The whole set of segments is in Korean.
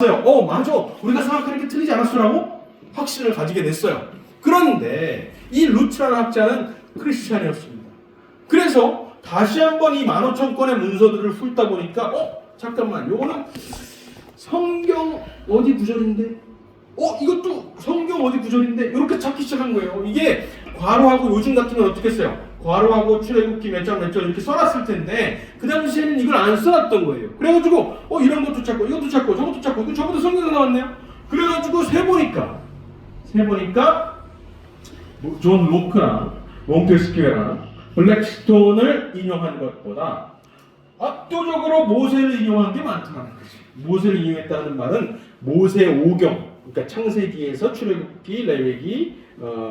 맞아. 우리가 생각하는 게 틀리지 않았어라고 확신을 가지게 됐어요. 그런데 이 루트라는 학자는 크리스찬이었습니다. 그래서 다시 한번 이 15,000건의 문서들을 훑다 보니까 잠깐만, 요거는 성경 어디 구절인데? 이것도 성경 어디 구절인데? 이렇게 찾기 시작한 거예요. 이게 괄호하고 요즘 같으면 어떻게 써요? 괄호하고 출애굽기 몇 장 이렇게 써놨을 텐데 그 당시에는 이걸 안 써놨던 거예요. 그래가지고 이런 것도 찾고 이것도 찾고 저것도 찾고 이거 저것도 성경에 나왔네요. 그래가지고 세보니까 존 로크나 몽테스키에나 블랙스톤을 인용한 것보다 압도적으로 모세를 인용한 게 많다는 거지. 모세를 인용했다는 말은 모세 5경, 그러니까 창세기에서 출애굽기, 레위기,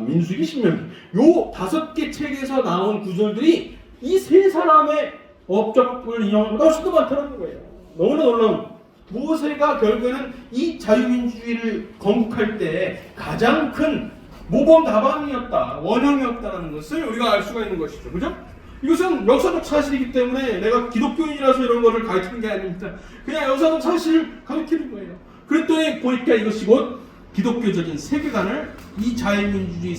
민수기, 신명기 요 5개 책에서 나온 구절들이 이 세 사람의 업적을 인용한 것보다 훨씬 더 많다는 거예요. 너무나 놀라운. 모세가 결국에는 이 자유민주주의를 건국할 때 가장 큰 모범 답안이었다, 원형이었다는 것을 우리가 알 수가 있는 것이죠. 그죠? 이것은 역사적 사실이기 때문에 내가 기독교인이라서 이런 거를 가르치는 게 아닙니다. 그냥 역사적 사실을 가르치는 거예요. 그랬더니 보니까 이것이 곧 기독교적인 세계관을 이 자유민주주의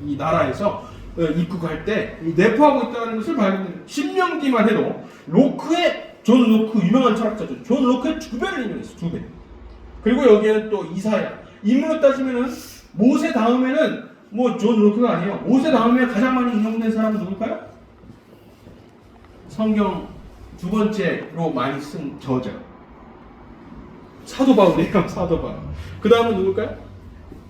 이 나라에서 입국할 때 내포하고 있다는 것을 발견해요. 신명기만 해도 존 로크, 유명한 철학자죠. 존 로크의 2배를 인용했어. 2배. 그리고 여기에는 또 이사야. 인물로 따지면은 모세 다음에는 존 로크가 아니에요. 모세 다음에 가장 많이 인용된 사람은 누굴까요? 성경 2번째로 많이 쓴 저자. 사도 바울이에요. 사도 바울. 그 다음은 누굴까요?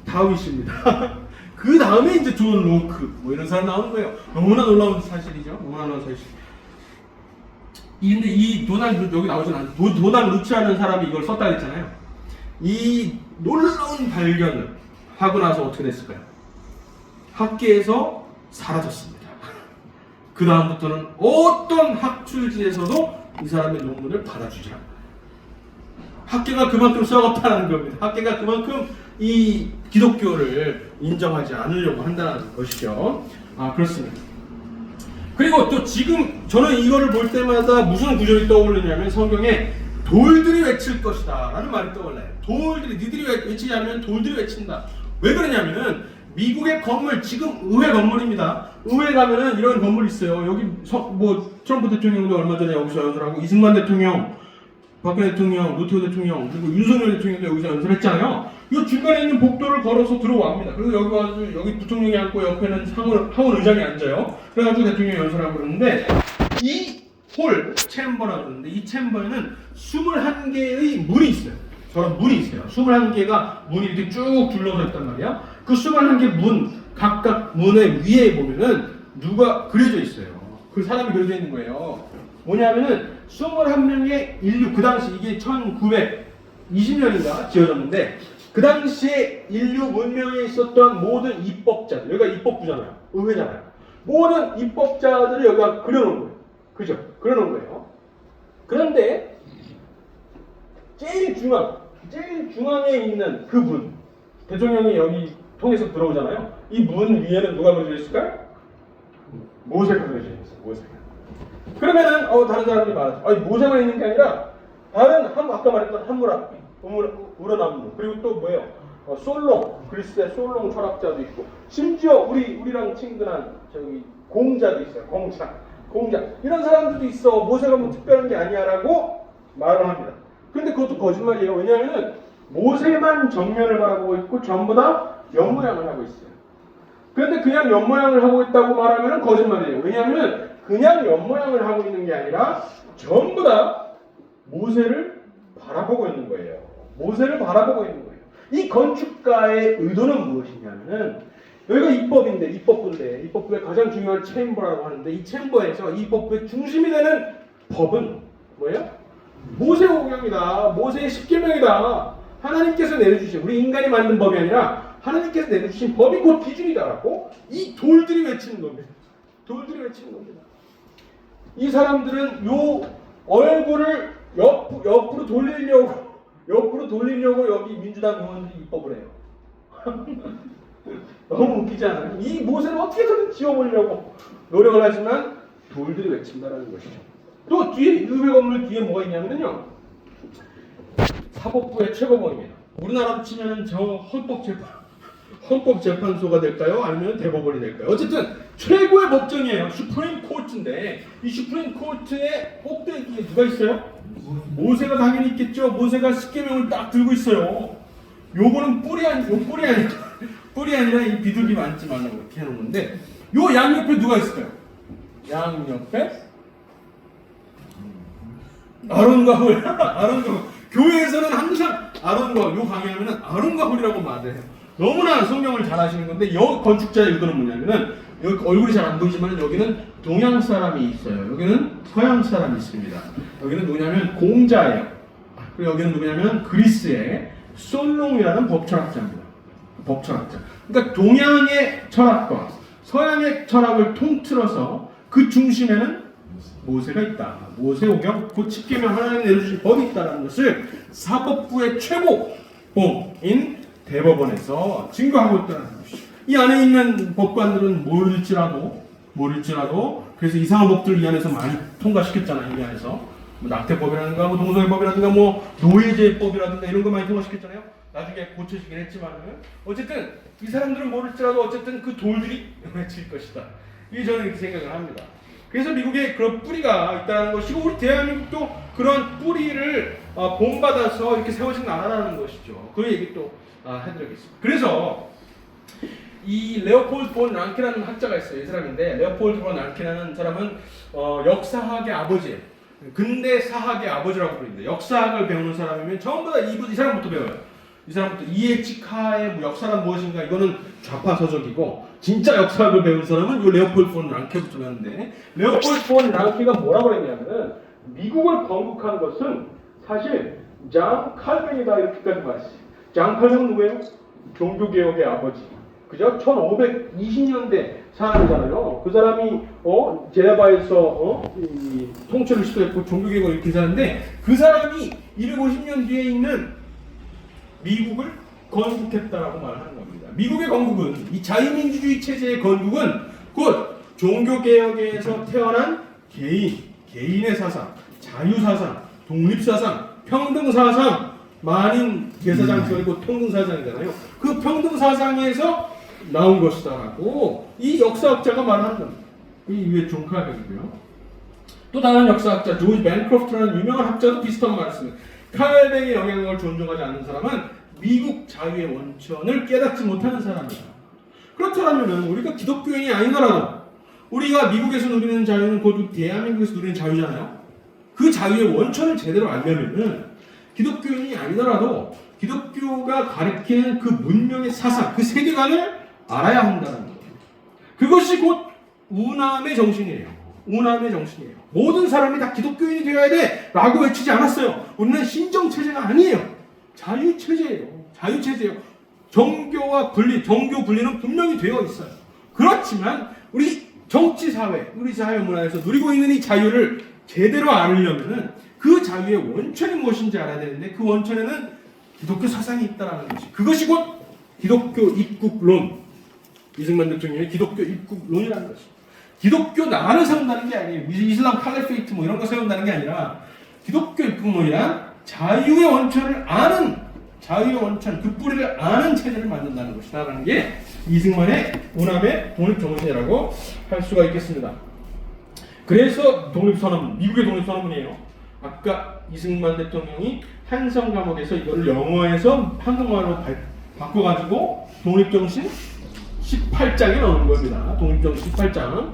다윗입니다. 그 다음에 이제 존 로크 이런 사람 나오는 거예요. 너무나 놀라운 사실이죠. 너무나 놀라운 사실. 근데 이 도널드 여기 나오진 않아요. 도널드 루츠라는 사람이 이걸 썼다 그랬잖아요. 이 놀라운 발견을 하고 나서 어떻게 됐을까요? 학계에서 사라졌습니다. 그 다음부터는 어떤 학술지에서도 이 사람의 논문을 받아주지 않아요. 학계가 그만큼 썩었다는 겁니다. 학계가 그만큼 이 기독교를 인정하지 않으려고 한다는 것이죠. 그렇습니다. 그리고 또 지금 저는 이거를 볼 때마다 무슨 구절이 떠오르냐면 성경에 돌들이 외칠 것이다 라는 말이 떠올라요. 니들이 외치지 않으면 돌들이 외친다. 왜 그러냐면은 미국의 건물, 지금 의회 건물입니다. 의회 가면은 이런 건물이 있어요. 여기 트럼프 대통령도 얼마 전에 여기서 연설하고, 이승만 대통령, 박근혜 대통령, 노태우 대통령, 그리고 윤석열 대통령도 여기서 연설했잖아요. 이 중간에 있는 복도를 걸어서 들어옵니다. 그리고 여기 와서 여기 부통령이 앉고 옆에는 상원 의장이 앉아요. 그래가지고 대통령이 연설하고 그러는데 이 홀, 챔버라고 그러는데 이 챔버에는 21개의 문이 있어요. 저런 문이 있어요. 21개가 문이 이렇게 쭉 둘러서 있단 말이야. 그 21개 문, 각각 문의 위에 보면은 누가 그려져 있어요. 그 사람이 그려져 있는 거예요. 뭐냐면은 21명의 인류, 그 당시 이게 1920년인가 지어졌는데 그 당시에 인류 문명에 있었던 모든 입법자들, 여기가 입법부잖아요. 의회잖아요. 모든 입법자들을 여기가 그려놓은 거예요. 그죠? 그려놓은 거예요. 그런데 제일 중앙에 있는 그 문, 대통령이 여기 통해서 들어오잖아요. 이 문 위에는 누가 그려져 있을까요? 모세가 그려져 있어요. 모세가. 그러면은 다른 사람들이 말하죠. 모세만 있는 게 아니라 다른 아까 말했던 한무라, 우러나무, 그리고 또 뭐예요? 솔롱, 그리스의 솔롱 철학자도 있고, 심지어 우리랑 친근한 공자도 있어요. 공자 이런 사람들도 있어. 모세가 뭐 특별한 게 아니야라고 말을 합니다. 근데 그것도 거짓말이에요. 왜냐하면 모세만 정면을 바라보고 있고 전부 다 옆모양을 하고 있어요. 그런데 그냥 옆모양을 하고 있다고 말하면 거짓말이에요. 왜냐하면 그냥 옆모양을 하고 있는 게 아니라 전부 다 모세를 바라보고 있는 거예요. 모세를 바라보고 있는 거예요. 이 건축가의 의도는 무엇이냐면은, 여기가 입법부의 가장 중요한 챔버라고 하는데, 이 챔버에서 이 입법부의 중심이 되는 법은 뭐예요? 모세 오경이다. 모세의 10계명이다. 하나님께서 내려주신, 우리 인간이 만든 법이 아니라 하나님께서 내려주신 법이 곧 기준이다라고 이 돌들이 외치는 겁니다. 이 사람들은 요 얼굴을 옆으로 돌리려고 여기 민주당 의원들이 입법을 해요. 너무 웃기지 않아요? 이 모세를 어떻게든 지워보려고 노력을 하지만 돌들이 외친다라는 것이죠. 또 뒤에 의회 건물 뒤에 뭐가 있냐면요, 사법부의 최고봉입니다. 우리나라로 치면은 저 헌법재판소가 될까요? 아니면 대법원이 될까요? 어쨌든 최고의 법정이에요. 슈프림 코트인데 이 슈프림 코트의 꼭대기에 누가 있어요? 모세가 당연히 있겠죠. 모세가 십계명을 딱 들고 있어요. 요거는 뿔이 아니라 이 비둘기 만지 말라고 이렇게 해놓은 건데 요 양옆에 누가 있을까요? 양옆에 아론과 홀. 아론과 홀. 교회에서는 항상 아론과 홀, 요 강의하면은 아론과 홀이라고 말해요. 너무나 성경을 잘 아시는 건데 여 건축자의 의도는 뭐냐면은 여기 얼굴이 잘 안 보이지만 여기는 동양 사람이 있어요. 여기는 서양 사람이 있습니다. 여기는 누구냐면 공자예요. 그리고 여기는 누구냐면 그리스의 솔롱이라는 법철학자입니다. 법철학자. 그러니까 동양의 철학과 서양의 철학을 통틀어서 그 중심에는 모세가 있다. 모세오경 곧 십계명 하나님 내려주신 법이 있다는 것을 사법부의 최고봉인 대법원에서 증거하고 있다는 것이죠. 이 안에 있는 법관들은 모를지라도 그래서 이상한 법들을 이 안에서 많이 통과시켰잖아요. 이 안에서 뭐 낙태법이라든가 뭐 동성애법이라든가 뭐 노예제법이라든가 이런 거 많이 통과시켰잖아요. 나중에 고쳐지긴 했지만은 어쨌든 이 사람들은 모를지라도 어쨌든 그 돌들이 맺힐 것이다. 이 저는 이렇게 생각을 합니다. 그래서 미국에 그런 뿌리가 있다는 것이고 우리 대한민국도 그런 뿌리를 본받아서 이렇게 세워진 나라라는 것이죠. 그 얘기 또 해드리겠습니다. 그래서 이 레오폴드 본 랑케라는 학자가 있어요. 이 사람인데 레오폴드 본 랑케라는 사람은 역사학의 아버지예요. 근대 사학의 아버지라고 부릅니다. 역사학을 배우는 사람이면 전부 다 이 사람부터 배워요. 이 사람부터 이에치카의 역사란 무엇인가 이거는 좌파서적이고 진짜 역사학을 배운 사람은 이 레오폴드 본 랑케부터 배우는데 레오폴드 본 랑케가 뭐라고 그랬냐면은 미국을 건국한 것은 사실 장 칼뱅이다 이렇게까지 말했어요. 장 칼뱅은 누구예요? 종교개혁의 아버지. 그죠? 1520년대 사람이잖아요. 그 사람이 제네바에서 통치를 시도했고 종교개혁을 이렇게 하는데 그 사람이 250년 뒤에 있는 미국을 건국했다라고 말하는 겁니다. 미국의 건국은 이 자유민주주의 체제의 건국은 곧 종교개혁에서 태어난 개인의 사상, 자유사상, 독립사상, 평등사상, 만인 계사장치가 있고 평등사상이잖아요. 그 평등사상에서 나온 것이다라고 이 역사학자가 말하는 겁니다. 이 위에 존 칼뱅이고요. 또 다른 역사학자 조지 벤크로프트라는 유명한 학자도 비슷한 말을 했습니다. 칼뱅의 영향력을 존중하지 않는 사람은 미국 자유의 원천을 깨닫지 못하는 사람이다. 그렇다면 우리가 기독교인이 아니더라도 우리가 미국에서 누리는 자유는 곧 대한민국에서 누리는 자유잖아요. 그 자유의 원천을 제대로 알려면은 기독교인이 아니더라도 기독교가 가리키는 그 문명의 사상, 그 세계관을 알아야 한다는 거예요. 그것이 곧 우남의 정신이에요. 우남의 정신이에요. 모든 사람이 다 기독교인이 되어야 돼 라고 외치지 않았어요. 우리는 신정체제가 아니에요. 자유체제예요. 자유체제예요. 정교 분리는 분명히 되어 있어요. 그렇지만 우리 정치사회, 우리 사회문화에서 누리고 있는 이 자유를 제대로 알으려면 그 자유의 원천이 무엇인지 알아야 되는데 그 원천에는 기독교 사상이 있다는 것이 그것이 곧 기독교 입국론. 이승만 대통령의 기독교 입국론이라는 것입니다. 기독교 나라를 세운다는 게 아니에요. 이슬람 칼리페이트 뭐 이런 거 세운다는 게 아니라 기독교 입국론이란 자유의 원천을 아는 자유의 원천, 그 뿌리를 아는 체제를 만든다는 것이다라는 게 이승만의 우남의 독립정신이라고 할 수가 있겠습니다. 그래서 독립선언문, 미국의 독립선언문이에요. 아까 이승만 대통령이 한성 감옥에서 이거를 영어에서 한국말로 바꿔가지고 독립정신 18장에 넣은 겁니다. 독립정신 18장.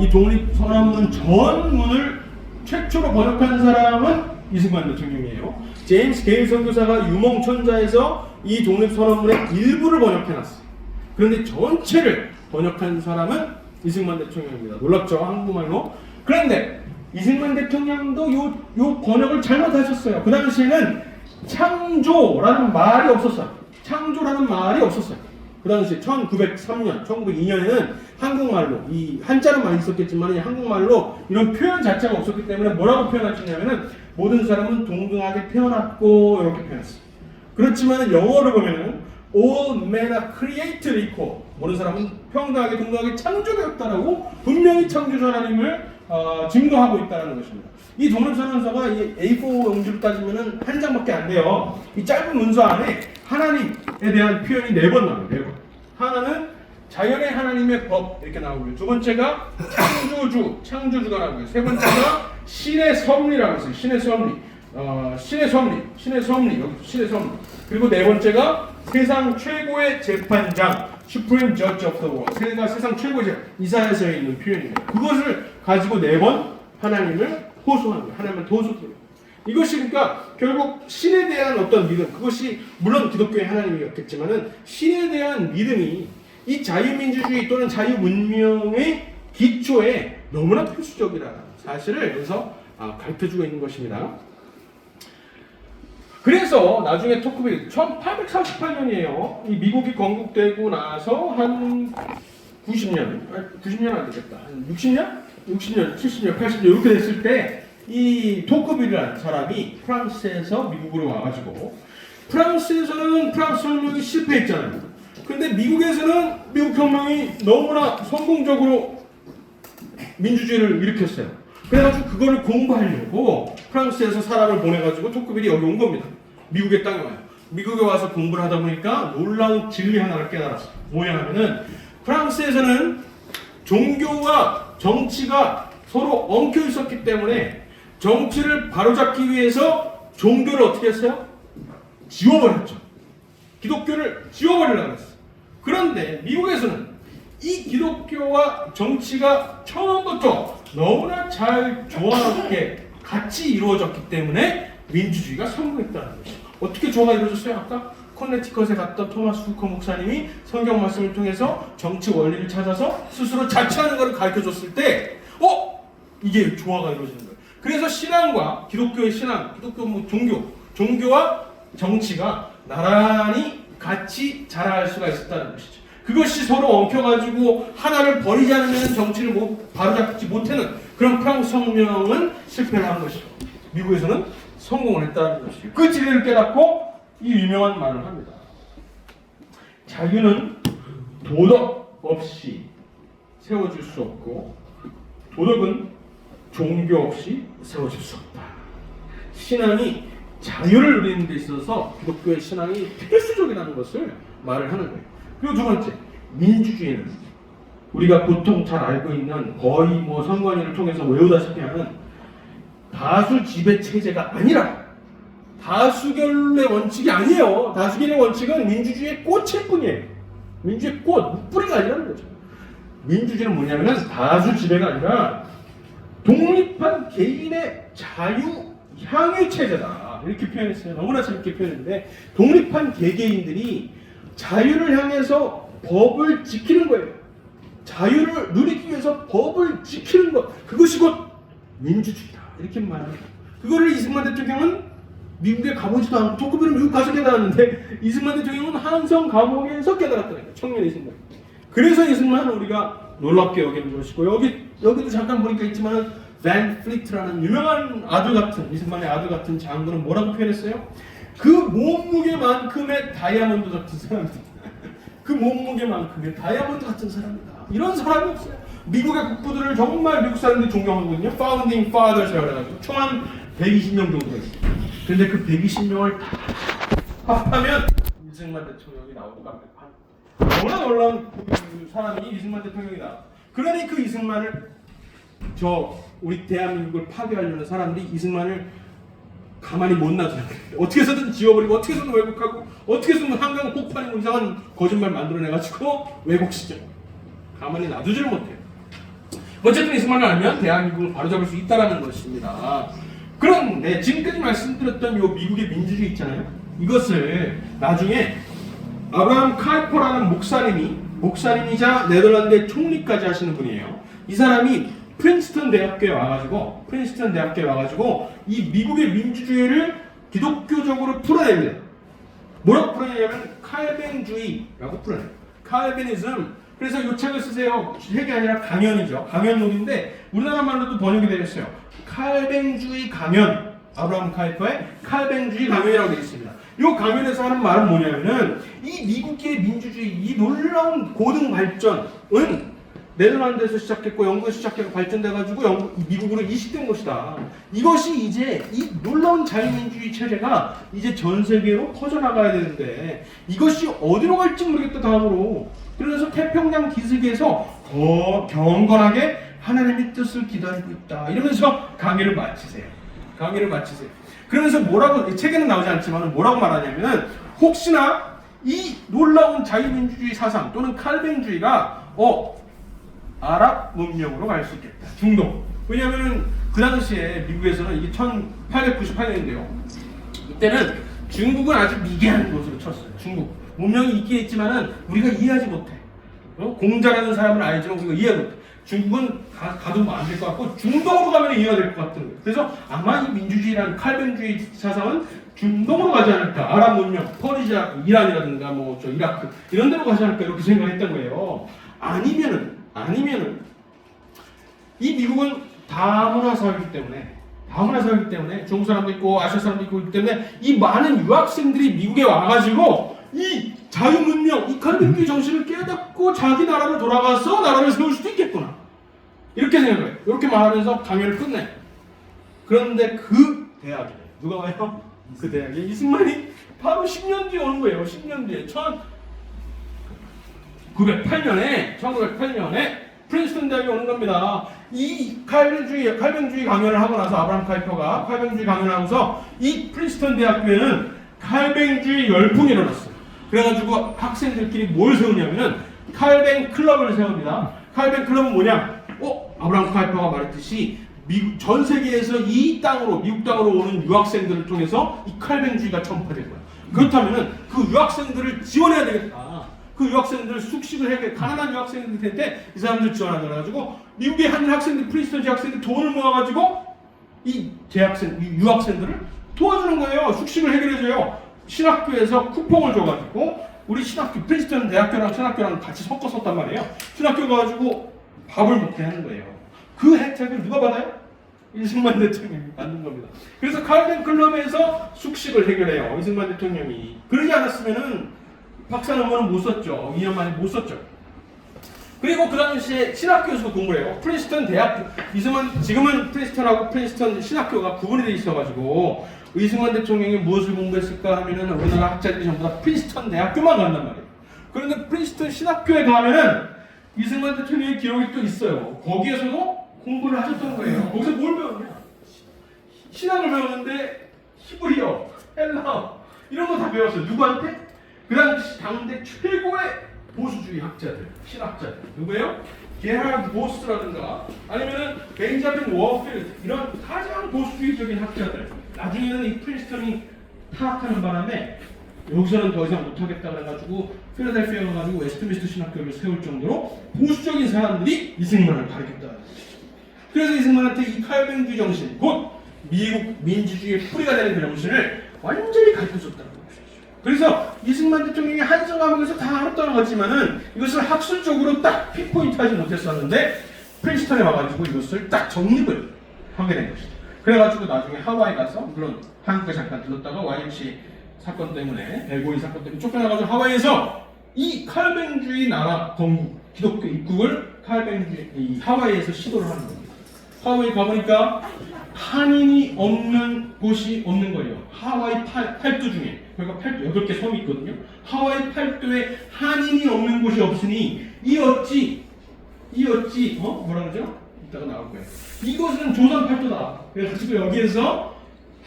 이 독립선언문 전문을 최초로 번역한 사람은 이승만 대통령이에요. 제임스 게일 선교사가 유몽천자에서 이 독립선언문의 일부를 번역해놨어요. 그런데 전체를 번역한 사람은 이승만 대통령입니다. 놀랍죠? 한국말로. 그런데 이승만 대통령도 요 번역을 잘못하셨어요. 그 당시에는 창조라는 말이 없었어요. 창조라는 말이 없었어요. 그 당시 1903년, 1902년에는 한국말로 이 한자는 많이 있었겠지만 한국말로 이런 표현 자체가 없었기 때문에 뭐라고 표현하셨냐면은 모든 사람은 동등하게 태어났고 이렇게 표현했어요. 그렇지만 영어를 보면은 all men are created equal. 모든 사람은 평등하게 동등하게 창조되었다라고 분명히 창조주 하나님을 증거하고 있다는 것입니다. 이 독립선언서가 이 A4 용지로 따지면은 한 장밖에 안 돼요. 이 짧은 문서 안에 하나님에 대한 표현이 4번 나와요. 4번. 하나는 자연의 하나님의 법 이렇게 나오고요. 두 번째가 창조주가 나오고요. 세 번째가 신의 섭리라고 했어요. 신의 섭리. 신의 섭리. 여기 신의 섭리. 그리고 네 번째가 세상 최고의 재판장, Supreme Judge of the World. 세상 최고의 재판. 이사야서에 있는 표현입니다. 그것을 가지고 4번 하나님을 호소하는 거예요. 하나님을 호소해요. 이것이 그러니까 결국 신에 대한 어떤 믿음, 그것이 물론 기독교의 하나님이었겠지만은 신에 대한 믿음이 이 자유민주주의 또는 자유문명의 기초에 너무나 필수적이라는 사실을 여기서 가르쳐주고 있는 것입니다. 그래서 나중에 토크빌 1848년이에요. 이 미국이 건국되고 나서 한 90년 안 되겠다. 한 60년, 70년, 80년 이렇게 됐을 때 이 토크빌이라는 사람이 프랑스에서 미국으로 와가지고 프랑스에서는 프랑스 혁명이 실패했잖아요. 근데 미국에서는 미국 혁명이 너무나 성공적으로 민주주의를 일으켰어요. 그래가지고 그거를 공부하려고 프랑스에서 사람을 보내가지고 토크빌이 여기 온 겁니다. 미국의 땅에 와요. 미국에 와서 공부를 하다 보니까 놀라운 진리 하나를 깨달았어요. 뭐냐 하면은 프랑스에서는 종교와 정치가 서로 엉켜 있었기 때문에 정치를 바로잡기 위해서 종교를 어떻게 했어요? 지워버렸죠. 기독교를 지워버리려고 했어요. 그런데 미국에서는 이 기독교와 정치가 처음부터 너무나 잘 조화롭게 같이 이루어졌기 때문에 민주주의가 성공했다는 것이죠. 어떻게 조화가 이루어졌어요? 아까 커네티컷에 갔던 토마스 후커 목사님이 성경 말씀을 통해서 정치 원리를 찾아서 스스로 자치하는 것을 가르쳐줬을 때 이게 조화가 이루어지는 거예요. 그래서 신앙과 기독교의 신앙, 기독교 종교와 정치가 나란히 같이 자라갈 수가 있었다는 것이죠. 그것이 서로 엉켜가지고 하나를 버리지 않으면 정치를 바로잡지 못하는 그런 프랑스 혁명은 실패를 한 것이고 미국에서는 성공을 했다는 것이죠. 그 진리를 깨닫고 이 유명한 말을 합니다. 자유는 도덕 없이 세워질 수 없고 도덕은 종교 없이 세워질 수 없다. 신앙이 자유를 누리는 데 있어서 기독교의 신앙이 필수적이라는 것을 말을 하는 거예요. 그리고 두 번째, 민주주의는 우리가 보통 잘 알고 있는 거의 선관위를 통해서 외우다시피 하는 다수 지배 체제가 아니라 다수결의 원칙이 아니에요. 다수결의 원칙은 민주주의의 꽃일 뿐이에요. 민주주의의 꽃, 뿌리가 아니라는 거죠. 민주주의는 뭐냐면 다수 지배가 아니라 독립한 개인의 자유 향유 체제다. 이렇게 표현했어요. 너무나 재밌게 표현했는데 독립한 개개인들이 자유를 향해서 법을 지키는 거예요. 자유를 누리기 위해서 법을 지키는 것. 그것이 곧 민주주의다. 이렇게 말합니다. 그거를 이승만 대통령은 미국에 가보지도 않고 토크빌은 미국 가서 깨달았는데 이승만 대통령은 한성 감옥에서 깨달았다는 거예요. 청년 이승만. 그래서 이승만은 우리가 놀랍게 여기는 것이고 여기도 잠깐 보니까 있지만 밴 플리트라는 유명한 아들 같은 이승만의 아들 같은 장군은 뭐라고 표현했어요? 그 몸무게만큼의 다이아몬드 같은 사람이다. 그 몸무게만큼의 다이아몬드 같은 사람이다. 이런 사람이 없어요. 미국의 국부들을 정말 미국 사람들이 존경하거든요. Founding Fathers라고 해가지고 총 한 120명 정도 있어요. 근데 그 120명을 다 합하면 이승만 대통령이 나오고 갑니다. 너무나 놀라운 그 사람이 이승만 대통령이다. 그러니 그 이승만을 우리 대한민국을 파괴하려는 사람들이 이승만을 가만히 못 놔두는 거예요. 어떻게 해서든 지워버리고 어떻게 해서든 왜곡하고 어떻게 해서든 한강 폭발이고 이상한 거짓말 만들어내가지고 왜곡시켜. 가만히 놔두지를 못해요. 어쨌든 이승만을 알면 대한민국을 바로잡을 수 있다는 것입니다. 그런데 지금까지 말씀드렸던 이 미국의 민주주의 있잖아요. 이것을 나중에 아브라함 칼퍼라는 목사님이자 네덜란드의 총리까지 하시는 분이에요. 이 사람이 프린스턴 대학교에 와가지고 이 미국의 민주주의를 기독교적으로 풀어냅니다. 뭐라고 풀어내냐면 칼빈주의라고 풀어내요. 칼빈이즘. 그래서 이 책을 쓰세요. 책이 아니라 강연이죠. 강연록인데 우리나라 말로도 번역이 되었어요. 칼빈주의 강연. 아브라함 칼퍼의 칼빈주의 강연이라고 되어 있습니다. 이 강연에서 하는 말은 뭐냐면은 이 미국의 민주주의, 이 놀라운 고등 발전은 네덜란드에서 시작했고 영국에서 시작해서 발전돼가지고 미국으로 이식된 것이다. 이것이 이제 이 놀라운 자유민주주의 체제가 이제 전 세계로 퍼져나가야 되는데 이것이 어디로 갈지 모르겠다 다음으로. 그래서 태평양 기슭에서 경건하게 하나님의 뜻을 기다리고 있다. 이러면서 강의를 마치세요. 그러면서 뭐라고 책에는 나오지 않지만 뭐라고 말하냐면은 혹시나 이 놀라운 자유민주주의 사상 또는 칼뱅주의가 아랍 문명으로 갈 수 있겠다. 중동. 왜냐하면 그 당시에 미국에서는 이게 1898년인데요. 이때는 중국은 아주 미개한 곳으로 쳤어요. 중국. 문명이 있긴 있지만은 우리가 이해하지 못해. 공자라는 사람은 알지만 우리가 이해 못해. 중국은 가도 안 될 것 같고 중동으로 가면 이해가 될 것 같은 거예요. 그래서 아마 이 민주주의라는 칼뱅주의 사상은 중동으로 가지 않을까. 아랍 문명, 퍼르시아, 이란이라든가 저 이라크 이런 데로 가지 않을까 이렇게 생각했던 거예요. 아니면은 이 미국은 다문화 사회이기 때문에 중국 사람도 있고 아시아 사람도 있고 때문에 이 많은 유학생들이 미국에 와가지고 이 자유문명, 이 칼뱅주의 정신을 깨닫고 자기 나라로 돌아가서 나라를 세울 수도 있겠구나. 이렇게 생각해요. 이렇게 말하면서 강연을 끝내. 그런데 그 대학에 누가 와요? 그 대학에 이승만이 바로 10년 뒤에 오는 거예요. 10년 뒤에 1908년에 프린스턴 대학에 오는 겁니다. 이 칼뱅주의 강연을 하고 나서 아브라함 카이퍼가 칼뱅주의 강연을 하고서 이 프린스턴 대학교에는 칼뱅주의 열풍이 일어났어요. 그래가지고 학생들끼리 뭘 세우냐면은 칼뱅 클럽을 세웁니다. 칼뱅 클럽은 뭐냐? 아브라함 카이퍼가 말했듯이 전 세계에서 미국 땅으로 오는 유학생들을 통해서 이 칼뱅주의가 전파될 거야. 그렇다면은 그 유학생들을 지원해야 되겠다. 그 유학생들 숙식을 해야 돼. 가난한 유학생들한테 이 사람들 지원하자 그래가지고 미국의 한 학생들, 프린스턴 학생들 돈을 모아가지고 이 유학생들을 도와주는 거예요. 숙식을 해결해줘요. 신학교에서 쿠폰을 줘가지고 우리 프린스턴 대학교랑 신학교랑 같이 섞어 썼단 말이에요. 신학교 가가지고 밥을 먹게 하는 거예요. 그 혜택을 누가 받아요? 이승만 대통령이 받는 겁니다. 그래서 칼뱅 클럽에서 숙식을 해결해요. 이승만 대통령이. 그러지 않았으면은 박사 논문은 못 썼죠. 2년 만에 못 썼죠. 그리고 그 당시에 신학교에서 공부를 해요. 프린스턴 대학교, 지금은 프린스턴하고 프린스턴 신학교가 구분이 돼 있어가지고 이승만 대통령이 무엇을 공부했을까 하면은 우리나라 학자들이 전부 다 프린스턴 대학교만 간단 말이에요. 그런데 프린스턴 신학교에 가면은 이승만 대통령의 기록이 또 있어요. 거기에서도 공부를 하셨던 거예요. 거기서 뭘 배웠냐? 신학을 배웠는데 히브리어, 헬라어 이런 거 다 배웠어요. 누구한테? 그 당시 당대 최고의 보수주의 학자들, 신학자들. 누구예요? 게하르드 보스라든가 아니면은 벤자민 워필드 이런 가장 보수주의적인 학자들. 나중에는 이 프린스턴이 타락하는 바람에 여기서는 더 이상 못하겠다 그래가지고 필라델피아에 가가지고 웨스트민스터 신학교를 세울 정도로 보수적인 사람들이 이승만을 가르쳤다. 그래서 이승만한테 이 칼뱅주의 정신, 곧 미국 민주주의의 뿌리가 되는 그 정신을 완전히 가르쳐줬다는 거죠. 그래서 이승만 대통령이 한성 과목에서 다 알았다는 거지만은 이것을 학술적으로 딱 핀포인트하지 못했었는데 프린스턴에 와가지고 이것을 딱 정립을 하게 된 것이죠. 그래가지고 나중에 하와이 가서 물론 한국에 잠깐 들렀다가 YMC 사건 때문에 벨고인 사건 때문에 쫓겨나가지고 하와이에서 이 칼뱅주의 나라 건국 기독교 입국을 이 하와이에서 시도를 하는 겁니다. 하와이 가보니까 한인이 없는 곳이 없는 거예요. 하와이 팔도 중에 그러니까 8개 섬이 있거든요. 하와이 팔도에 한인이 없는 곳이 없으니 이 어찌 뭐라 그러죠? 이따가 나올 거예요. 이것은 조선 팔도다. 그래서 여기에서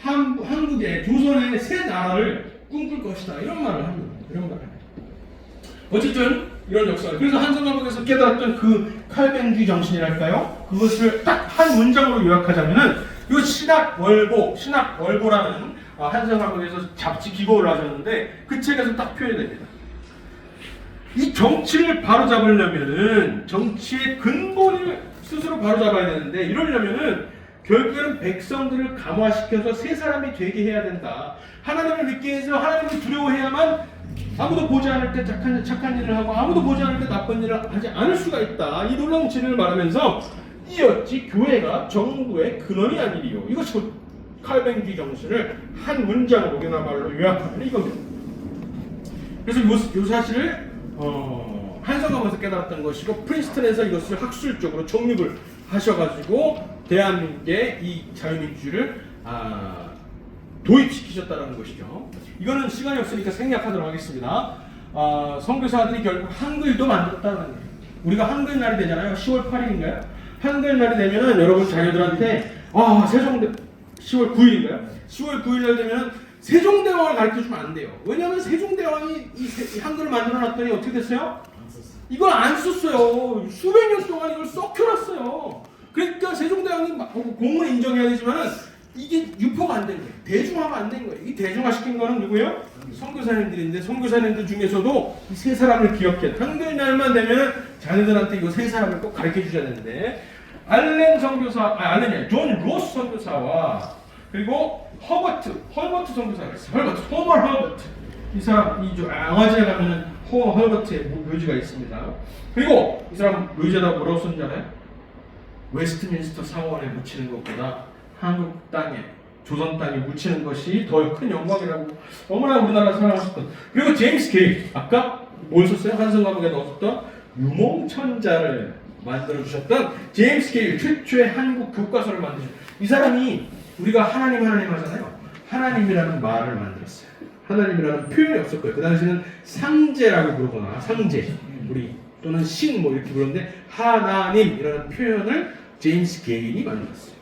한국의 조선의 새 나라를 꿈꿀 것이다. 이런 말을 합니다. 어쨌든 이런 역사를. 그래서 한성과목에서 깨달았던 그 칼뱅주의 정신이랄까요? 그것을 딱 한 문장으로 요약하자면은 이 신학월보라는 한성과목에서 잡지 기고를 하셨는데 그 책에서 딱 표현됩니다. 이 정치를 바로잡으려면은 정치의 근본을 스스로 바로잡아야 되는데 이러려면은 결국에는 백성들을 감화시켜서 새 사람이 되게 해야 된다. 하나님을 믿게 해서 하나님을 두려워해야만 아무도 보지 않을 때 착한 일을 하고 아무도 보지 않을 때 나쁜 일을 하지 않을 수가 있다. 이 놀라운 진리를 말하면서 이 어찌 교회가 정부의 근원이 아니리요. 이것이 칼뱅주의 정신을 한 문장으로 우리나라 말로 요약하는 이겁니다. 그래서 이 사실을 한성감에서 깨달았던 것이고 프린스턴에서 이것을 학술적으로 정립을 하셔가지고 대한민국의 이 자유민주주의를 도입시키셨다는 것이죠. 이거는 시간이 없으니까 생략하도록 하겠습니다. 선교사들이 결국 한글도 만들었다는 거예요. 우리가 한글날이 되잖아요. 10월 8일인가요? 한글날이 되면은 여러분 자녀들한테 세종대 10월 9일인가요? 10월 9일날 되면은 세종대왕을 가르쳐주면 안 돼요. 왜냐하면 세종대왕이 이 한글을 만들어놨더니 어떻게 됐어요? 이걸 안 썼어요. 수백 년 동안 이걸 썩혀놨어요. 그러니까 세종대왕이 공을 인정해야 되지만은 이게 유포가 안 된 거예요. 대중화가 안 된 거예요. 이 대중화시킨 거는 누구예요? 선교사님들인데 선교사님들 중에서도 이 세 사람을 기억해. 한글날만 되면 자녀들한테 이거 세 사람을 꼭 가르쳐 주셔야 되는데 존 로스 선교사와 그리고 허버트 선교사가 있어요. 허버트. 이 사람 앙화지에 가면은 허버트의 묘지가 있습니다. 그리고 이 사람 묘지에다 뭐라고 썼는지 알아요? 웨스트민스터 사원에 묻히는 것보다 한국 땅에 조선 땅에 묻히는 것이 더 큰 영광이라고 너무나 우리나라 사랑하셨던. 그리고 제임스 게이 아까 뭘 썼어요? 한성감옥에 넣었던 유몽천자를 만들어 주셨던 제임스 게이 최초의 한국 교과서를 만드신 이 사람이 우리가 하나님 하잖아요. 하나님이라는 말을 만들었어요. 하나님이라는 표현이 없었고요. 그 당시에는 상제라고 부르거나 상제 우리 또는 신 뭐 이렇게 부르는데 하나님이라는 표현을 제임스 게인이 만들었어요.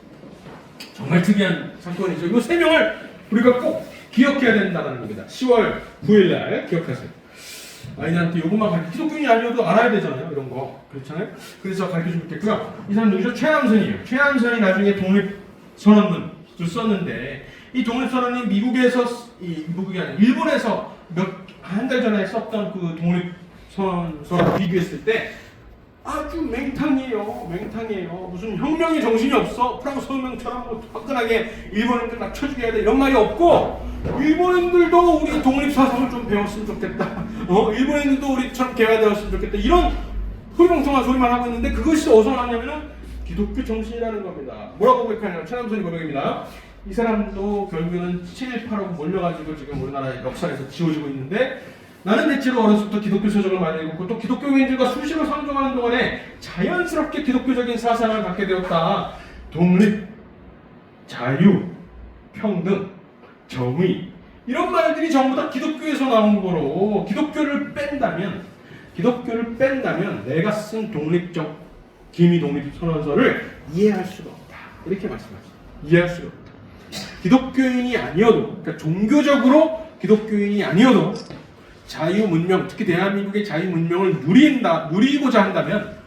정말 특이한 사건이죠. 이 세 명을 우리가 꼭 기억해야 된다는 겁니다. 10월 9일날 기억하세요. 아이들한테 이것만 가르쳐 기독교인이 아니어도 알아야 되잖아요. 이런 거 그렇잖아요. 그래서 가르쳐주면 좋겠고요. 이 사람 누구죠? 최한선이에요. 최한선이 나중에 독립선언문을 썼는데 이 독립선언이 미국이 아니라 일본에서 한 달 전에 썼던 그 독립선언서랑 비교했을 때 아주 맹탕이에요. 무슨 혁명의 정신이 없어. 프랑스 혁명처럼 뭐 화끈하게 일본인들 다 쳐죽여야 돼. 이런 말이 없고 일본인들도 우리 독립사상을 좀 배웠으면 좋겠다. 일본인들도 우리처럼 개화되었으면 좋겠다. 이런 소리멍텅한 소리만 하고 있는데 그것이 어디서 나왔냐면은 기독교 정신이라는 겁니다. 뭐라고 고백하냐면 최남선이 고백입니다. 이 사람도 결국에는 7.18하고 몰려가지고 지금 우리나라의 역사에서 지워지고 있는데 나는 대체로 어려서부터 기독교 서적을 많이 읽고 또 기독교인들과 수식을 상종하는 동안에 자연스럽게 기독교적인 사상을 갖게 되었다. 독립, 자유, 평등, 정의 이런 말들이 전부 다 기독교에서 나온 거로 기독교를 뺀다면 내가 쓴 기미 독립선언서를 이해할 수가 없다. 이렇게 말씀하셨어요. 이해할 수가 없다. 기독교인이 아니어도 그러니까 종교적으로 기독교인이 아니어도 자유 문명, 특히 대한민국의 자유 문명을 누리고자 한다면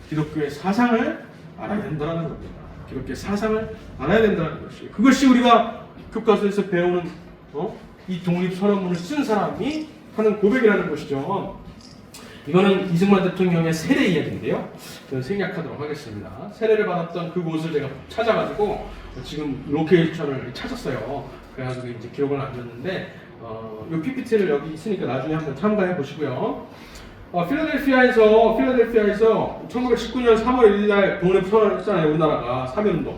기독교의 사상을 알아야 된다는 겁니다. 기독교의 사상을 알아야 된다는 것이에요. 그것이 우리가 교과서에서 배우는 이 독립선언문을 쓴 사람이 하는 고백이라는 것이죠. 이거는 이승만 대통령의 세례 이야기인데요. 저는 생략하도록 하겠습니다. 세례를 받았던 그곳을 제가 찾아가지고 지금 로케이션을 찾았어요. 그래가지고 이제 기록을 남겼는데 이 PPT를 여기 있으니까 나중에 한번 참가해 보시고요. 필라델피아에서 1919년 3월 1일날 독립선언을 했잖아요. 우리나라가 3.1운동.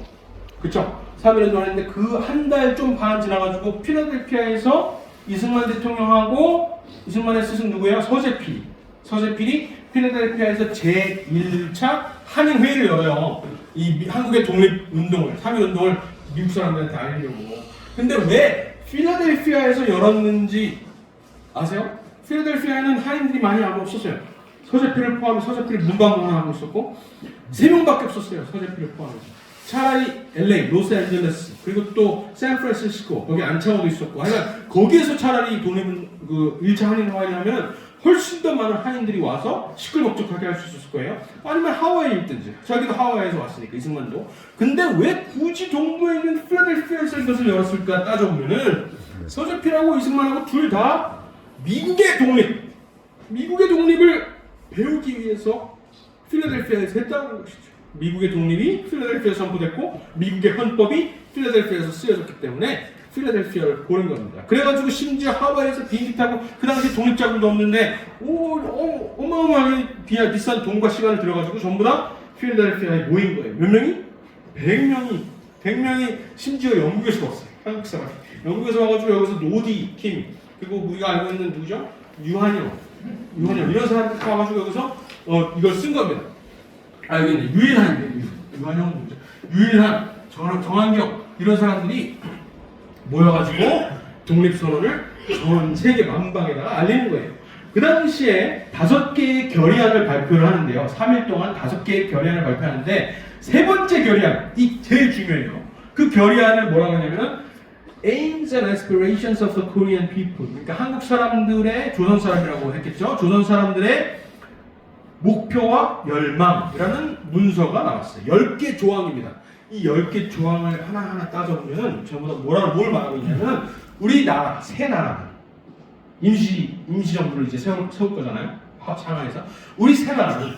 그쵸? 3.1운동 했는데 그 한 달 좀 반 지나가지고 필라델피아에서 이승만 대통령하고 이승만의 스승 누구예요? 서재필이 필라델피아에서 제1차 한인회의를 열어요. 이 한국의 독립운동을 3.1운동을 미국 사람들한테 알리려고. 근데 왜 필라델피아에서 열었는지 아세요? 필라델피아에는 한인들이 많이 안 없었어요. 서재필을 포함해서 서재필이 문방구를 하고 있었고 3명밖에 없었어요. 서재필을 포함해서. 차라리 LA, 로스앤젤레스 그리고 또 샌프란시스코 거기 안창호도 있었고 하여간 거기에서 차라리 독립 1차 한인회의를 하면 훨씬 더 많은 한인들이 와서 시끌벅적하게 할 수 있었을 거예요. 아니면 하와이에 있든지. 자기도 하와이에서 왔으니까 이승만도. 근데 왜 굳이 동부에 있는 필라델피아에서 이것을 열었을까 따져보면은 서재필하고 이승만하고 둘 다 미국의 독립을 배우기 위해서 필라델피아에서 했다는 것이죠. 미국의 독립이 필라델피아에서 선포됐고 미국의 헌법이 필라델피아에서 쓰여졌기 때문에 필라델피아를 고른 겁니다. 그래가지고 심지어 하와이에서 비행기 타고 그 당시 독립자금도 없는데 어마어마하게 비싼 돈과 시간을 들여가지고 전부 다 필라델피아에 모인 거예요. 몇 명이? 100명이 심지어 영국에서 왔어요. 한국 사람이. 영국에서 와가지고 여기서 노디 킴 그리고 우리가 알고 있는 누구죠? 유한영 이런 사람들 다 와가지고 여기서 이걸 쓴 겁니다. 아 여기 있네. 유한영 유일한 정한경 이런 사람들이 모여가지고 독립선언을 전 세계 만방에다가 알리는 거예요. 그 당시에 5개의 결의안을 발표를 하는데요. 3일 동안 5개의 결의안을 발표하는데 세 번째 결의안, 이 제일 중요해요. 그 결의안을 뭐라고 하냐면 Aims and Aspirations of the Korean People. 그러니까 한국 사람들의, 조선 사람이라고 했겠죠. 조선 사람들의 목표와 열망이라는 문서가 나왔어요. 10개 조항입니다. 이 10개 조항을 하나하나 따져보면 전부 다 뭘 말하고 있냐면 우리나라, 새 나라 임시정부를 이제 세울 거잖아요. 상하이에서 우리 새 나라는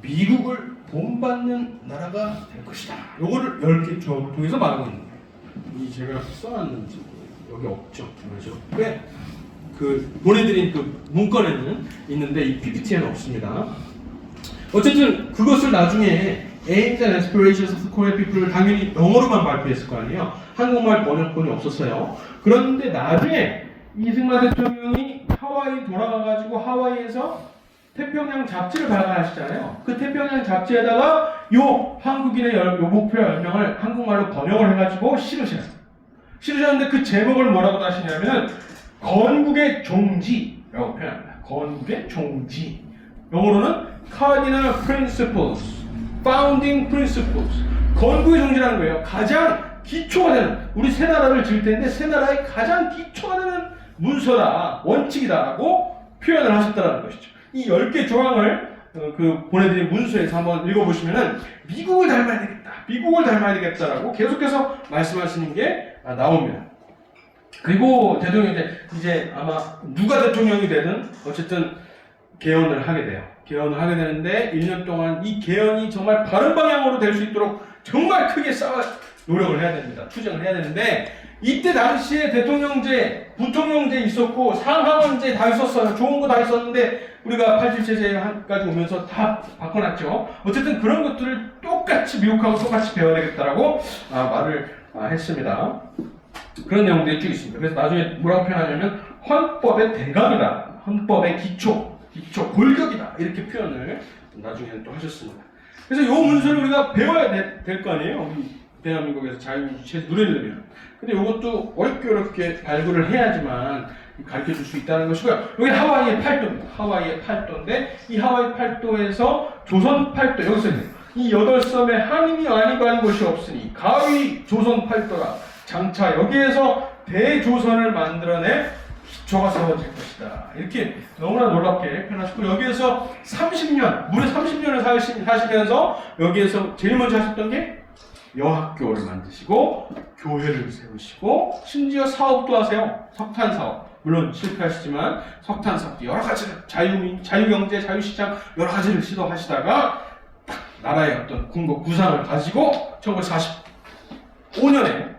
미국을 본받는 나라가 될 것이다. 요거를 10개 조항을 통해서 말하고 있는 거예요. 이 제가 써놨는지 여기 없죠. 그렇죠? 그 보내드린 그 문건에는 있는데 이 PPT에는 없습니다. 어쨌든 그것을 나중에 Aims and Aspirations of the Korean People을 당연히 영어로만 발표했을 거 아니에요. 한국말 번역본이 없었어요. 그런데 나중에 이승만 대통령이 하와이 돌아가가지고 하와이에서 태평양 잡지를 발간하시잖아요. 그 태평양 잡지에다가 요 한국인의 요 목표 열명을 한국말로 번역을 해가지고 실으셨는데 그 제목을 뭐라고 하시냐면 건국의 종지라고 표현합니다. 건국의 종지. 영어로는 Cardinal Principles, Founding Principles. 건국의 종지라는 거예요. 가장 기초가 되는, 우리 새 나라를 지을 텐데 새 나라의 가장 기초가 되는 문서다, 원칙이다라고 표현을 하셨다는 것이죠. 이 10개 조항을 그 보내드린 문서에서 한번 읽어보시면은 미국을 닮아야 되겠다라고 계속해서 말씀하시는 게 나옵니다. 그리고 대통령이 이제 아마 누가 대통령이 되든 어쨌든 개헌을 하게 돼요. 개헌을 하게 되는데 1년 동안 이 개헌이 정말 바른 방향으로 될 수 있도록 정말 크게 노력을 해야 됩니다. 투쟁을 해야 되는데 이때 당시에 대통령제, 부통령제 있었고 상하원제 다 있었어요. 좋은 거 다 있었는데 우리가 87체제까지 오면서 다 바꿔놨죠. 어쨌든 그런 것들을 똑같이 미국하고 똑같이 배워야 되겠다라고 말을 했습니다. 그런 내용들이 쭉 있습니다. 그래서 나중에 뭐라고 표현하냐면 헌법의 대각이다. 헌법의 기초, 골격이다. 이렇게 표현을 나중에는 또 하셨습니다. 그래서 이 문서를 우리가 배워야 될 거 아니에요. 우리 대한민국에서 자유민주주의 누리려면. 근데 이것도 어렵게 발굴을 해야지만 가르쳐 줄 수 있다는 것이고요. 여기 하와이의 팔도입니다. 하와이의 팔도인데 이 하와이 팔도에서 조선 팔도, 여기서 이 8섬에 한임이 아니고 한 곳이 없으니 가위 조선 팔도라. 장차 여기에서 대조선을 만들어낼 기초가 세워질 것이다. 이렇게 너무나 놀랍게 표현하시고 여기에서 30년, 무려 30년을 사시면서 여기에서 제일 먼저 하셨던 게 여학교를 만드시고 교회를 세우시고 심지어 사업도 하세요. 석탄 사업. 물론 실패하시지만 석탄 사업도 여러 가지를 자유경제, 자유시장 여러 가지를 시도하시다가 딱 나라의 어떤 군국 구상을 가지고 1945년에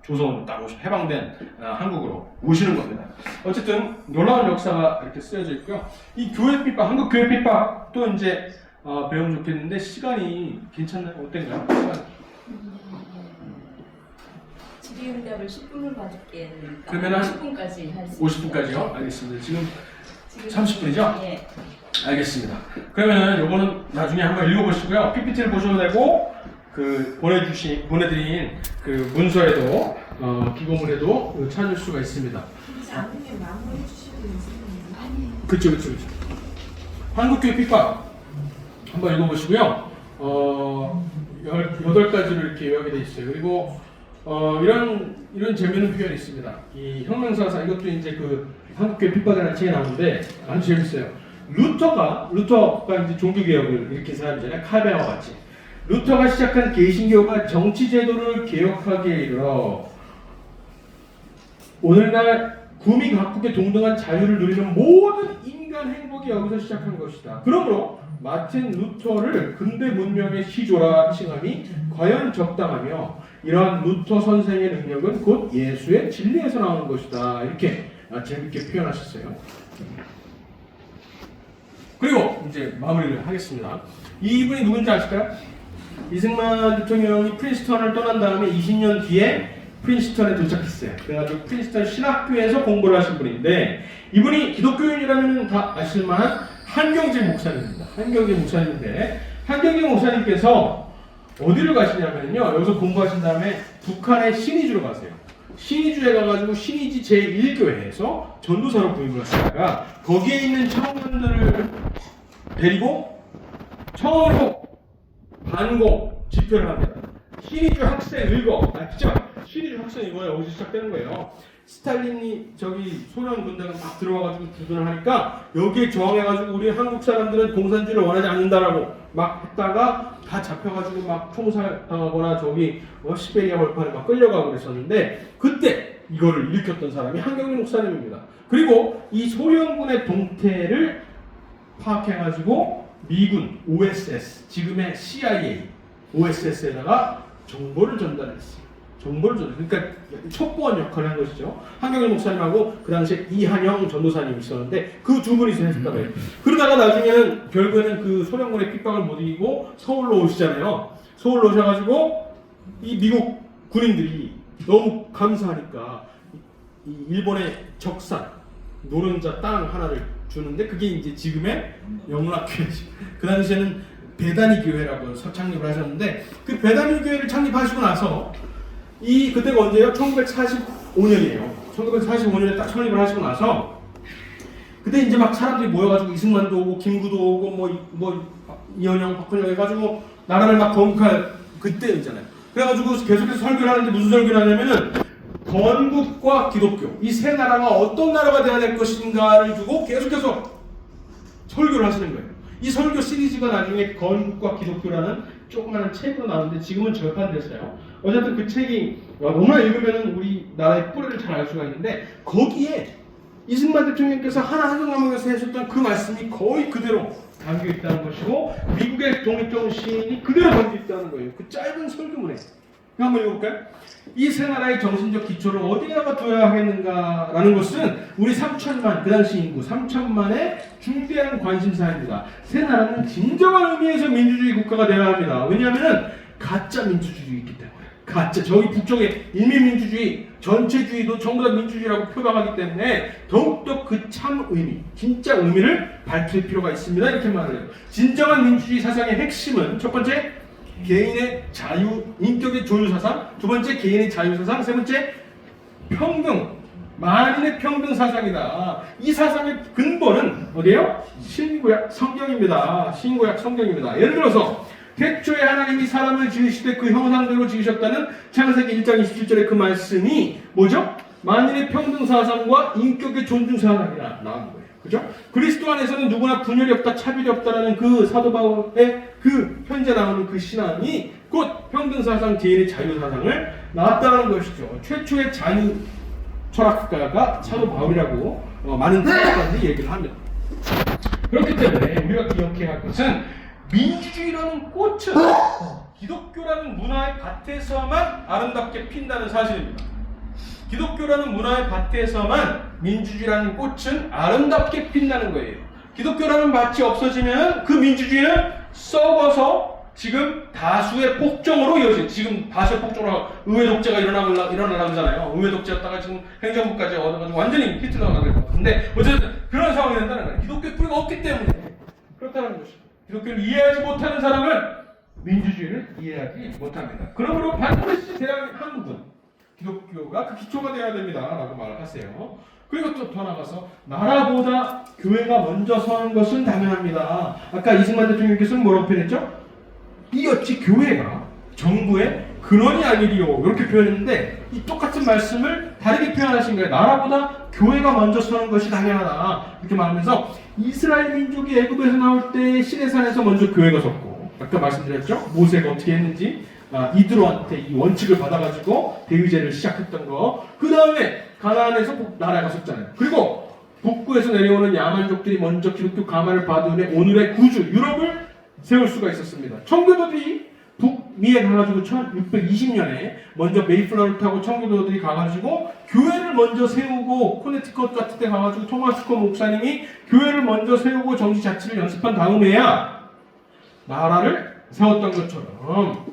조선으로 딱 해방된 한국으로 오시는 겁니다. 어쨌든 놀라운 역사가 이렇게 쓰여져 있고요. 이 교회 핍박, 한국 교회 핍박도 이제 배우면 좋겠는데 시간이 괜찮나요? 어땠나요? 질의응답을 10분을 받을게 되니까 그러면 50분까지 할 수 50분까지요? 알겠습니다. 지금 30분이죠? 예. 알겠습니다. 그러면 요거는 나중에 한번 읽어보시고요. PPT를 보셔도 되고 그 보내드린 그 문서에도 기고문에도 찾을 수가 있습니다. 나중에 마무리해 주시면 되겠습니다. 그쵸. 한국교회 핍박 한번 읽어보시고요. 8가지로 이렇게 요약이 되어 있어요. 그리고 이런 재미있는 표현이 있습니다. 이 혁명사상, 이것도 이제 그 한국교회 핍박이라는 책에 나오는데 아주 재밌어요. 루터가 이제 종교개혁을 일으킨 사람이잖아요. 칼뱅과 같이. 루터가 시작한 개신교가 정치제도를 개혁하기에 이르러 오늘날 구미 각국의 동등한 자유를 누리는 모든 인간 행복이 여기서 시작한 것이다. 그러므로 마틴 루터를 근대 문명의 시조라 칭함이 과연 적당하며 이러한 루터 선생의 능력은 곧 예수의 진리에서 나오는 것이다. 이렇게 재밌게 표현하셨어요. 그리고 이제 마무리를 하겠습니다. 이분이 누군지 아실까요? 이승만 대통령이 프린스턴을 떠난 다음에 20년 뒤에 프린스턴에 도착했어요. 그래가지고 프린스턴 신학교에서 공부를 하신 분인데 이분이 기독교인이라면 다 아실만한 한경재 목사님입니다. 한경재 목사님인데 한경재 목사님께서 어디를 가시냐면요. 여기서 공부하신 다음에 북한의 신의주로 가세요. 신의주에 가가지고 신의지 제1교회에서 전도사로 부임을 하시다가 거기에 있는 청년들을 데리고 처음으로 반공 집회를 합니다. 신의주 학생 읽어. 진짜 신의주 학생 이거에 여기서 시작되는 거예요. 스탈린이 저기 소련 군대가 막 들어와가지고 주둔을 하니까 여기에 저항해가지고 우리 한국 사람들은 공산주의를 원하지 않는다라고 막 했다가 다 잡혀가지고 막 총살당하거나 저기 시베리아 벌판에 막 끌려가고 그랬었는데 그때 이거를 일으켰던 사람이 한경재 목사님입니다. 그리고 이 소련군의 동태를 파악해가지고 미군 OSS 지금의 CIA OSS에다가 정보를 전달했어요. 그러니까 첩보원 역할을 한 것이죠. 한경재 목사님하고 그 당시에 이한영 전도사님이 있었는데 그 두 분이서 했었다고 해요. 그러다가 나중에는 결국에는 그 소련군의 핍박을 못 이기고 서울로 오시잖아요. 서울로 오셔가지고 이 미국 군인들이 너무 감사하니까 이 일본의 적산 노른자 땅 하나를 주는데 그게 이제 지금의 영락교회죠. 그 당시에는 배단위 교회라고 창립을 하셨는데 그 배단위 교회를 창립하시고 나서 그때가 언제예요? 1945년이에요. 1945년에 딱 창립을 하시고 나서 그때 이제 막 사람들이 모여가지고 이승만도 오고 김구도 오고 뭐 이현영, 박근영 해가지고 나라를 막 건국할 그때잖아요. 그래가지고 계속해서 설교를 하는데 무슨 설교를 하냐면은 건국과 기독교 이 세 나라가 어떤 나라가 되어야 될 것인가를 두고 계속해서 설교를 하시는 거예요. 이 설교 시리즈가 나중에 건국과 기독교라는 조그마한 책으로 나오는데 지금은 절판됐어요. 어쨌든 그 책이 너무나 읽으면 우리나라의 뿌리를 잘 알 수가 있는데 거기에 이승만 대통령께서 하나 한성감옥에서 하셨던 그 말씀이 거의 그대로 담겨 있다는 것이고 미국의 독립정신이 그대로 담겨 있다는 거예요. 그 짧은 설교문에 한번 읽어볼까요? 이 세 나라의 정신적 기초를 어디다가 둬야 하겠는가라는 것은 우리 3천만, 그 당시 인구 3천만의 중대한 관심사입니다. 세 나라는 진정한 의미에서 민주주의 국가가 되어야 합니다. 왜냐하면 가짜 민주주의이기 때문에. 가짜, 저기 북쪽의 일민민주주의, 전체주의도 전부 다 민주주의라고 표방하기 때문에 더욱더 그 참 의미, 진짜 의미를 밝힐 필요가 있습니다. 이렇게 말을 해요. 진정한 민주주의 사상의 핵심은 첫 번째, 개인의 자유, 인격의 조유 사상, 두 번째 개인의 자유 사상, 세 번째 평등, 만인의 평등 사상이다. 이 사상의 근본은 어디예요? 신구약 성경입니다. 신구약 성경입니다. 예를 들어서 태초에 하나님이 사람을 지으시되 그 형상대로 지으셨다는 창세기 1장 27절의 그 말씀이 뭐죠? 만인의 평등 사상과 인격의 존중 사상이라 나온 거예요. 그죠? 그리스도 안에서는 누구나 분열이 없다, 차별이 없다라는 그 사도 바울의 그 현재 나오는 그 신앙이 곧 평등 사상, 개인의 자유 사상을 낳았다는 것이죠. 최초의 자유 철학가가 사도 바울이라고 많은 철학가들이 얘기를 합니다. 그렇기 때문에 우리가 기억해야 할 것은 민주주의라는 꽃은 기독교라는 문화의 밭에서만 아름답게 핀다는 사실입니다. 기독교라는 문화의 밭에서만 민주주의라는 꽃은 아름답게 핀다는 거예요. 기독교라는 밭이 없어지면 그 민주주의는 썩어서 지금 다수의 폭정으로 이어져요. 지금 다수의 폭정으로 의회 독재가 일어나려고 하잖아요. 의회 독재였다가 지금 행정부까지 얻어가지고 완전히 히틀러가 될 것 같은데 어쨌든 그런 상황이 된다는 거예요. 기독교의 뿌리가 없기 때문에 그렇다는 것입니다. 기독교를 이해하지 못하는 사람은 민주주의를 이해하지 못합니다. 그러므로 반드시 한국은 기독교가 그 기초가 되어야 됩니다. 라고 말을 하세요. 그리고 또 더 나가서 나라보다 교회가 먼저 서는 것은 당연합니다. 아까 이승만 대통령께서는 뭐라고 표현했죠? 이 어찌 교회가 정부의 근원이 아니리요. 이렇게 표현했는데 이 똑같은 말씀을 다르게 표현하신 거예요. 나라보다 교회가 먼저 서는 것이 당연하다. 이렇게 말하면서 이스라엘 민족이 애굽에서 나올 때 시내산에서 먼저 교회가 섰고 아까 말씀드렸죠? 모세가 어떻게 했는지 이드로한테 이 원칙을 받아가지고 대의제를 시작했던 거. 그 다음에 가나안에서 나라가 섰잖아요. 그리고 북부에서 내려오는 야만족들이 먼저 기독교 가마를 받은 오늘의 구주 유럽을 세울 수가 있었습니다. 청교도들이 북미에 가가지고 1620년에 먼저 메이플라워를 타고 청교도들이 가가지고 교회를 먼저 세우고 코네티컷 같은 데 가가지고 토마스 코 목사님이 교회를 먼저 세우고 정치 자치를 연습한 다음에야 나라를 세웠던 것처럼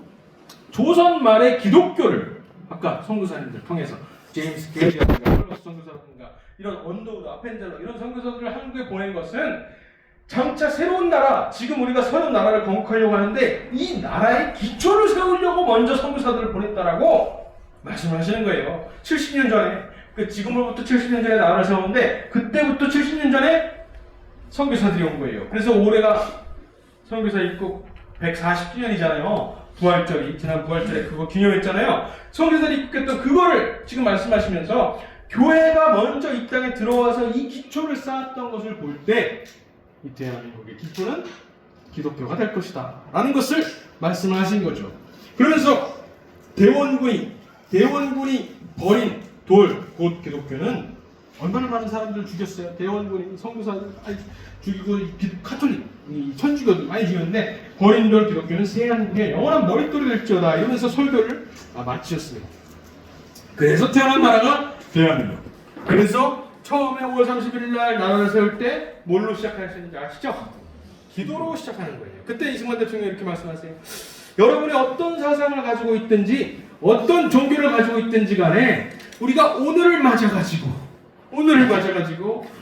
조선 말의 기독교를 아까 선교사님들 통해서 제임스 게리라든가 헐러스 선교사라든가 이런 언더우드, 아펜젤러 이런 선교사들을 한국에 보낸 것은 장차 새로운 나라, 지금 우리가 새로운 나라를 건국하려고 하는데 이 나라의 기초를 세우려고 먼저 선교사들을 보냈다라고 말씀하시는 거예요. 70년 전에, 지금으로부터 70년 전에 나라를 세웠는데 그때부터 70년 전에 선교사들이 온 거예요. 그래서 올해가 선교사 입국 140주년이잖아요. 부활절이, 지난 부활절에 그거 기념했잖아요. 선교사들이 입국했던 그거를 지금 말씀하시면서 교회가 먼저 이 땅에 들어와서 이 기초를 쌓았던 것을 볼 때 이 대한민국의 기초는 기독교가 될 것이다 라는 것을 말씀하신 거죠. 그러면서 대원군이 버린 돌, 곧 기독교는 얼마나 많은 사람들을 죽였어요. 대원군이 선교사들 죽이고 카톨릭, 천주교들 많이 죽였는데 버린 돌 기독교는 새한국의 영원한 머릿돌이 될지어다 이러면서 설교를 마치셨습니다. 그래서 태어난 나라가 대한민국. 그래서 처음에 5월 31일 날 나라를 세울 때 뭘로 시작하셨는지 아시죠? 기도로 시작하는 거예요. 그때 이승만 대통령이 이렇게 말씀하세요. 여러분이 어떤 사상을 가지고 있든지 어떤 종교를 가지고 있든지 간에 우리가 오늘을 맞아가지고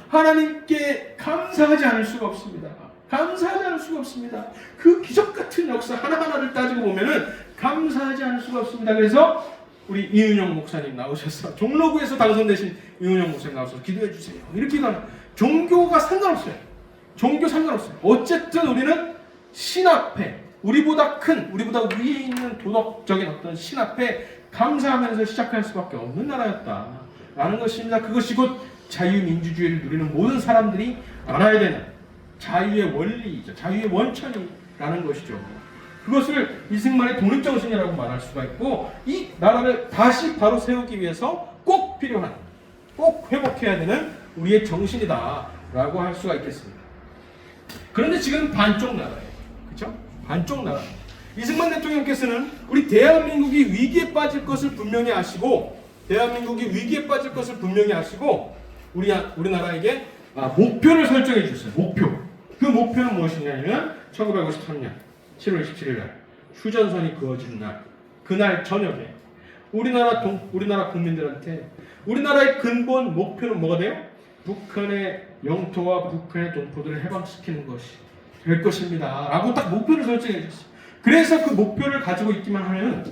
하나님께 감사하지 않을 수가 없습니다. 감사하지 않을 수가 없습니다. 그 기적같은 역사 하나하나를 따지고 보면은 감사하지 않을 수가 없습니다. 그래서 우리 이은영 목사님 나오셔서 종로구에서 당선되신 이은영 목사님 나오셔서 기도해 주세요. 이렇게 가는 종교가 상관없어요. 종교 상관없어요. 어쨌든 우리는 신 앞에 우리보다 위에 있는 도덕적인 어떤 신 앞에 감사하면서 시작할 수밖에 없는 나라였다라는 것입니다. 그것이 곧 자유민주주의를 누리는 모든 사람들이 알아야 되는 자유의 원리이죠. 자유의 원천이라는 것이죠. 그것을 이승만의 독립정신이라고 말할 수가 있고 이 나라를 다시 바로 세우기 위해서 꼭 필요한, 꼭 회복해야 되는 우리의 정신이다라고 할 수가 있겠습니다. 그런데 지금 반쪽 나라예요. 그렇죠? 반쪽 나라. 이승만 대통령께서는 우리 대한민국이 위기에 빠질 것을 분명히 아시고 우리나라에게 목표를 설정해 주셨어요. 목표. 그 목표는 무엇이냐면 1953년 7월 27일 날 휴전선이 그어진 날, 그날 저녁에 우리나라 국민들한테 우리나라의 근본 목표는 뭐가 돼요? 북한의 영토와 북한의 동포들을 해방시키는 것이 될 것입니다 라고 딱 목표를 설정해 줬어요. 그래서 그 목표를 가지고 있기만 하면,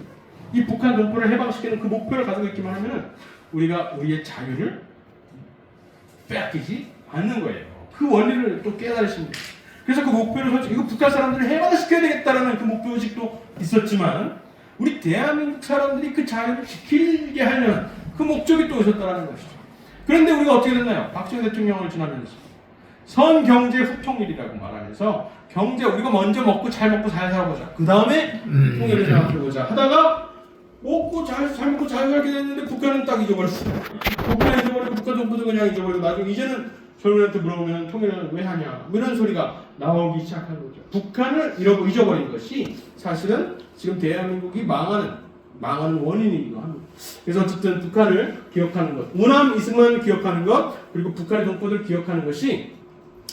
이 북한 동포를 해방시키는 그 목표를 가지고 있기만 하면 우리가 우리의 자유를 빼앗기지 않는 거예요. 그 원리를 또 깨달으십니다. 그래서 그 목표를 설정, 이거 북한 사람들을 해방시켜야 되겠다라는 그 목표의식도 있었지만 우리 대한민국 사람들이 그 자유를 지키게 하려는 그 목적이 또 있었다는 것이죠. 그런데 우리가 어떻게 됐나요? 박정희 대통령을 지나면서 선경제 후통일이라고 말하면서 경제 우리가 먼저 잘 먹고 잘 살아보자. 그 다음에 통일을 생각해보자 하다가 먹고 잘 먹고 잘 살게 됐는데 북한은 딱 잊어버렸어. 북한 잊어버리고 북한 정부도 그냥 잊어버리고 나중에 이제는 젊은이한테 물어보면 통일을 왜 하냐 뭐 이런 소리가 나오기 시작한 거죠. 북한을 잊어버린 것이 사실은 지금 대한민국이 망하는 원인이기도 합니다. 그래서 어쨌든 북한을 기억하는 것, 우남 이승만을 기억하는 것, 그리고 북한의 동포들을 기억하는 것이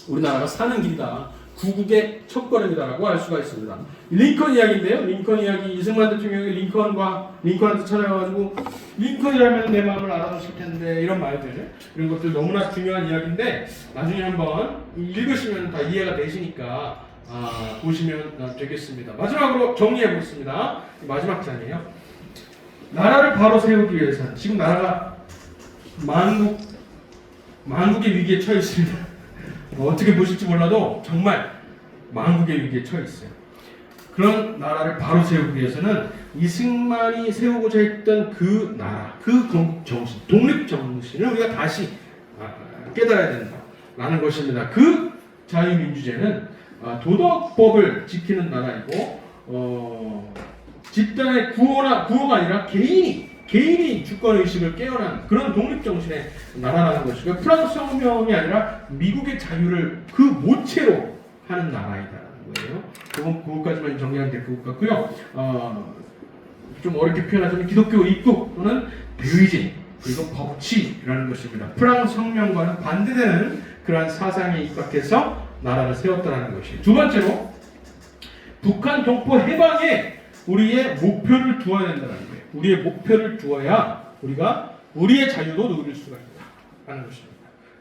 우리나라가 사는 길이다. 구국의 첫걸음이다라고 할 수가 있습니다. 링컨 이야기인데요. 링컨 이야기, 이승만 대통령이 링컨한테 찾아가가지고 링컨이라면 내 마음을 알아주실 텐데 이런 말들, 이런 것들 너무나 중요한 이야기인데 나중에 한번 읽으시면 다 이해가 되시니까 보시면 되겠습니다. 마지막으로 정리해 보겠습니다. 마지막 장이에요. 나라를 바로 세우기 위해서는 지금 나라가 만국의 위기에 처해 있습니다. 어떻게 보실지 몰라도 정말 만국의 위기에 처해 있어요. 그런 나라를 바로 세우기 위해서는 이승만이 세우고자 했던 그 나라, 그 건국 정신, 독립 정신을 우리가 다시 깨달아야 된다라는 것입니다. 그 자유민주제는 도덕법을 지키는 나라이고 집단의 구호가 아니라 개인이 주권의식을 깨어난 그런 독립정신의 나라라는 것이고, 프랑스 혁명이 아니라 미국의 자유를 그 모체로 하는 나라이다라는 거예요. 그것까지만 정리하면 될 것 같고요. 좀 어렵게 표현하자면 기독교 입국 또는 대의진 그리고 법치라는 것입니다. 프랑스 혁명과는 반대되는 그러한 사상에 입각해서 나라를 세웠다는 것이에요. 두 번째로 북한 동포 해방에 우리의 목표를 두어야 된다는 거예요. 우리의 목표를 두어야 우리가 우리의 자유도 누릴 수가 있다라는 것입니다.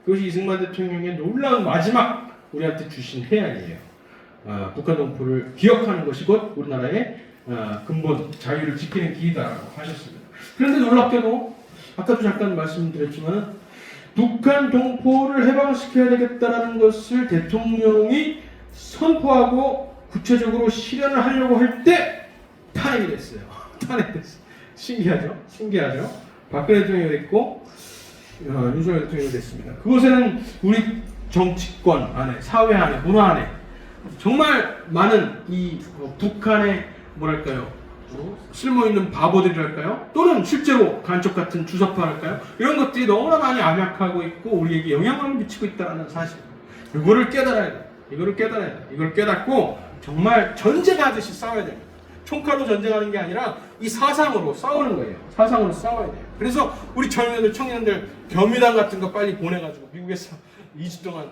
그것이 이승만 대통령의 놀라운 마지막 우리한테 주신 해안이에요. 북한 동포를 기억하는 것이 곧 우리나라의 근본 자유를 지키는 길이다라고 하셨습니다. 그런데 놀랍게도 아까도 잠깐 말씀드렸지만 북한 동포를 해방시켜야 되겠다라는 것을 대통령이 선포하고 구체적으로 실현을 하려고 할 때 탄핵이 됐어요. 탄핵됐어요. 신기하죠? 박근혜 대통령이 됐고 윤석열 대통령이 됐습니다. 그것에는 우리 정치권 안에, 사회 안에, 문화 안에 정말 많은 이 북한의 뭐랄까요? 쓸모있는 바보들이랄까요? 또는 실제로 간첩 같은 주사파랄까요? 이런 것들이 너무나 많이 암약하고 있고 우리에게 영향을 미치고 있다는 사실. 이거를 깨달아야 돼. 이거를 깨닫고 정말 전쟁하듯이 싸워야 됩니다. 총칼로 전쟁하는 게 아니라 이 사상으로 싸우는 거예요. 사상으로 싸워야 돼요. 그래서 우리 젊은이들, 청년들 겸유단 같은 거 빨리 보내가지고 미국에서 2주 동안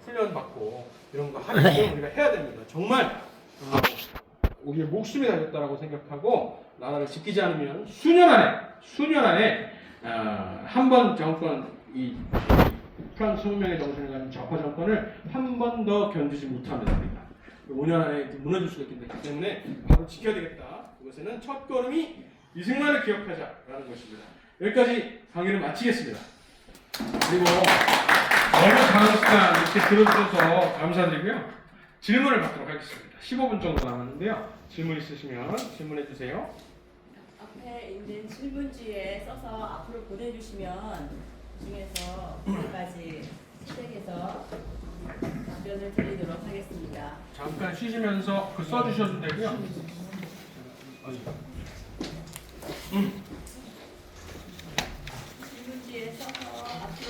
훈련 받고 이런 거 하는 거 우리가 해야 됩니다. 정말 우리의 목숨이 달렸다라고 생각하고 나라를 지키지 않으면 수년 안에 한 번 정권 이 프랑스 혁명의 정신을 가진 좌파 정권을 한 번 더 견디지 못하면 됩니다. 5년 안에 무너질 수가 있기 때문에 바로 지켜야 되겠다. 그것에는 첫 걸음이 이승만을 기억하자라는 것입니다. 여기까지 강의를 마치겠습니다. 그리고 어느 강의시간 이렇게 들어주셔서 감사드리고요. 질문을 받도록 하겠습니다. 15분 정도 남았는데요. 질문 있으시면 질문해 주세요. 앞에 있는 질문지에 써서 앞으로 보내주시면 중에서 몇 가지 선택해서 답변을 드리도록 하겠습니다. 잠깐 쉬시면서 그 써주셔도 되고요.